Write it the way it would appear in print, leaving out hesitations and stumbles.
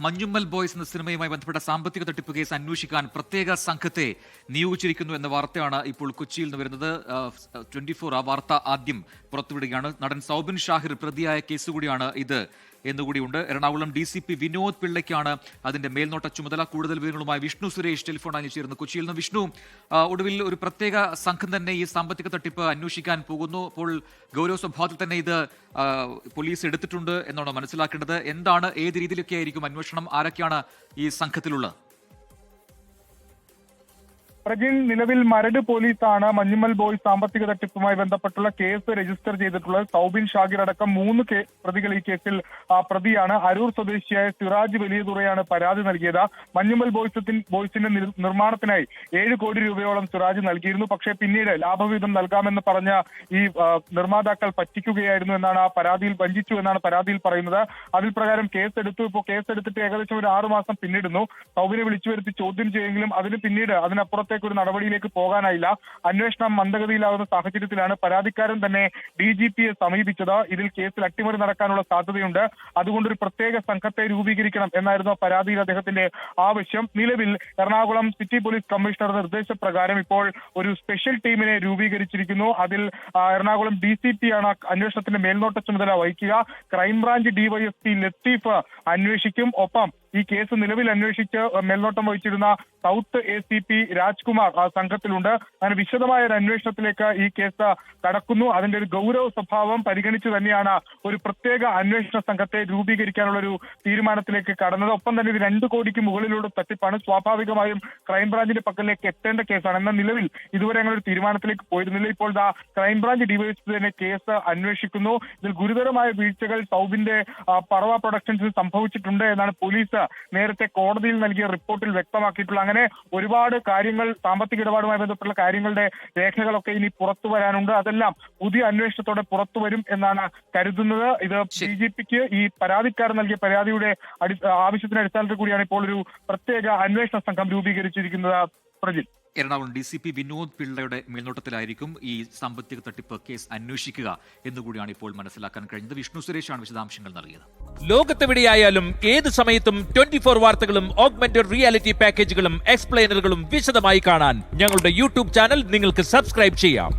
Manjummel boys എന്ന സിനിമയുമായി ബന്ധപ്പെട്ട സാമ്പത്തിക തട്ടിപ്പ് കേസ് അന്വേഷിക്കാൻ പ്രത്യേക സംഘത്തെ നിയോഗിച്ചിരിക്കുന്നു എന്ന വാർത്തയാണ് ഇപ്പോൾ കൊച്ചിയിൽ നിന്ന് വരുന്നത്. 24 ആ വാർത്ത ആദ്യം പുറത്തുവിടുകയാണ്. നടൻ സൗബിൻ ഷാഹിർ പ്രതിയായ കേസ് കൂടിയാണ് ഇത് എന്നുകൂടിയുണ്ട്. എറണാകുളം DCP വിനോദ് പിള്ളയ്ക്കാണ് അതിന്റെ മേൽനോട്ട ചുമതല. കൂടുതൽ വിവരങ്ങളുമായി വിഷ്ണു സുരേഷ് ടെലിഫോണിൽ ചേർന്ന് കൊച്ചിയിൽ നിന്ന്. വിഷ്ണു, ഒടുവിൽ ഒരു പ്രത്യേക സംഘം തന്നെ ഈ സാമ്പത്തിക തട്ടിപ്പ് അന്വേഷിക്കാൻ പോകുന്നു. അപ്പോൾ ഗൗരവ സ്വഭാവത്തിൽ തന്നെ ഇത് പോലീസ് എടുത്തിട്ടുണ്ട് എന്നാണ് മനസ്സിലാക്കേണ്ടത്. എന്താണ്, ഏത് രീതിയിലൊക്കെ ആയിരിക്കും അന്വേഷണം? ആരൊക്കെയാണ് ഈ സംഘത്തിലുള്ളത്? പ്രജിൻ, നിലവിൽ മരട് പോലീസാണ് മഞ്ഞുമ്മൽ ബോയ്സ് സാമ്പത്തിക തട്ടിപ്പുമായി ബന്ധപ്പെട്ടുള്ള കേസ് രജിസ്റ്റർ ചെയ്തിട്ടുള്ളത്. സൗബിൻ ഷാഹിർ അടക്കം 3 പ്രതികൾ ഈ കേസിൽ പ്രതിയാണ്. അരൂർ സ്വദേശിയായ സിറാജ് വലിയതുറയാണ് പരാതി നൽകിയത്. മഞ്ഞുമ്മൽ ബോയ്സിന്റെ നിർമ്മാണത്തിനായി 7 കോടി രൂപയോളം സിറാജ് നൽകിയിരുന്നു. പക്ഷേ പിന്നീട് ലാഭവിഹിതം നൽകാമെന്ന് പറഞ്ഞ ഈ നിർമ്മാതാക്കൾ പറ്റിക്കുകയായിരുന്നു എന്നാണ് ആ പരാതിയിൽ, വഞ്ചിച്ചു എന്നാണ് പരാതിയിൽ പറയുന്നത്. അതിൽ പ്രകാരം കേസെടുത്തു. ഇപ്പോൾ കേസെടുത്തിട്ട് ഏകദേശം ഒരു 6 മാസം പിന്നിടുന്നു. സൗബിനെ വിളിച്ചു വരുത്തി ചോദ്യം ചെയ്യുമെങ്കിലും അതിനപ്പുറത്ത് ഒരു നടപടിയിലേക്ക് പോകാനായില്ല. അന്വേഷണം മന്ദഗതിയിലാവുന്ന സാഹചര്യത്തിലാണ് പരാതിക്കാരൻ തന്നെ DGPയെ സമീപിച്ചത്. ഇതിൽ കേസിൽ അട്ടിമറി നടക്കാനുള്ള സാധ്യതയുണ്ട്, അതുകൊണ്ടൊരു പ്രത്യേക സംഘത്തെ രൂപീകരിക്കണം എന്നായിരുന്നു പരാതിയിൽ അദ്ദേഹത്തിന്റെ ആവശ്യം. നിലവിൽ എറണാകുളം സിറ്റി പോലീസ് കമ്മീഷണറുടെ നിർദ്ദേശപ്രകാരം ഇപ്പോൾ ഒരു സ്പെഷ്യൽ ടീമിനെ രൂപീകരിച്ചിരിക്കുന്നു. അതിൽ എറണാകുളം DCP ആണ് അന്വേഷണത്തിന്റെ മേൽനോട്ട ചുമതല വഹിക്കുക. ക്രൈംബ്രാഞ്ച് DYSP ലത്തീഫ് അന്വേഷിക്കും. ഒപ്പം ഈ കേസ് നിലവിൽ അന്വേഷിച്ച് മേൽനോട്ടം വഹിച്ചിരുന്ന സൗത്ത് ACP രാജ്കുമാർ സംഘത്തിലുണ്ട്. അങ്ങനെ വിശദമായ ഒരു അന്വേഷണത്തിലേക്ക് ഈ കേസ് കടക്കുന്നു. അതിന്റെ ഒരു ഗൗരവ സ്വഭാവം പരിഗണിച്ച് തന്നെയാണ് ഒരു പ്രത്യേക അന്വേഷണ സംഘത്തെ രൂപീകരിക്കാനുള്ള ഒരു തീരുമാനത്തിലേക്ക് കടന്നത്. ഒപ്പം തന്നെ ഇത് 2 കോടിക്ക് മുകളിലുള്ള തട്ടിപ്പാണ്. സ്വാഭാവികമായും ക്രൈംബ്രാഞ്ചിന്റെ പക്കലേക്ക് എത്തേണ്ട കേസാണ്. എന്നാൽ നിലവിൽ ഇതുവരെ അങ്ങനെ ഒരു തീരുമാനത്തിലേക്ക് പോയിരുന്നില്ല. ഇപ്പോൾ ക്രൈംബ്രാഞ്ച് DYSP തന്നെ കേസ് അന്വേഷിക്കുന്നു. ഇതിൽ ഗുരുതരമായ വീഴ്ചകൾ സൗബിന്റെ പറവ പ്രൊഡക്ഷൻസിൽ സംഭവിച്ചിട്ടുണ്ട് എന്നാണ് പോലീസ് നേരത്തെ കോടതിയിൽ നൽകിയ റിപ്പോർട്ടിൽ വ്യക്തമാക്കിയിട്ടുള്ളത്. അങ്ങനെ ഒരുപാട് കാര്യങ്ങൾ, സാമ്പത്തിക ഇടപാടുമായി ബന്ധപ്പെട്ടുള്ള കാര്യങ്ങളുടെ രേഖകളൊക്കെ ഇനി പുറത്തു വരാനുണ്ട്. അതെല്ലാം പുതിയ അന്വേഷണത്തോടെ പുറത്തു വരും എന്നാണ് കരുതുന്നത്. ഇത് DGPക്ക് ഈ പരാതിക്കാരൻ നൽകിയ പരാതിയുടെ ആവശ്യത്തിന്റെ അടിസ്ഥാനത്തിൽ കൂടിയാണ് ഇപ്പോൾ ഒരു പ്രത്യേക അന്വേഷണ സംഘം രൂപീകരിച്ചിരിക്കുന്നത്. പ്രജിൽ, എറണാകുളം DCP വിനോദ് പിള്ളയുടെ മേൽനോട്ടത്തിലായിരിക്കും ഈ സാമ്പത്തിക തട്ടിപ്പ് കേസ് അന്വേഷിക്കുക എന്നുകൂടിയാണ് ഇപ്പോൾ മനസ്സിലാക്കാൻ കഴിഞ്ഞത്. വിഷ്ണു സുരേഷാണ് വിശദാംശങ്ങൾ നൽകിയത്. ലോകത്തെവിടെയായാലും ഏത് സമയത്തും 24 വാർത്തകളും ഓഗ്മെന്റഡ് റിയാലിറ്റി പാക്കേജുകളും എക്സ്പ്ലെയിനറുകളും വിശദമായി കാണാൻ ഞങ്ങളുടെ YouTube ചാനൽ നിങ്ങൾക്ക് സബ്സ്ക്രൈബ് ചെയ്യാം.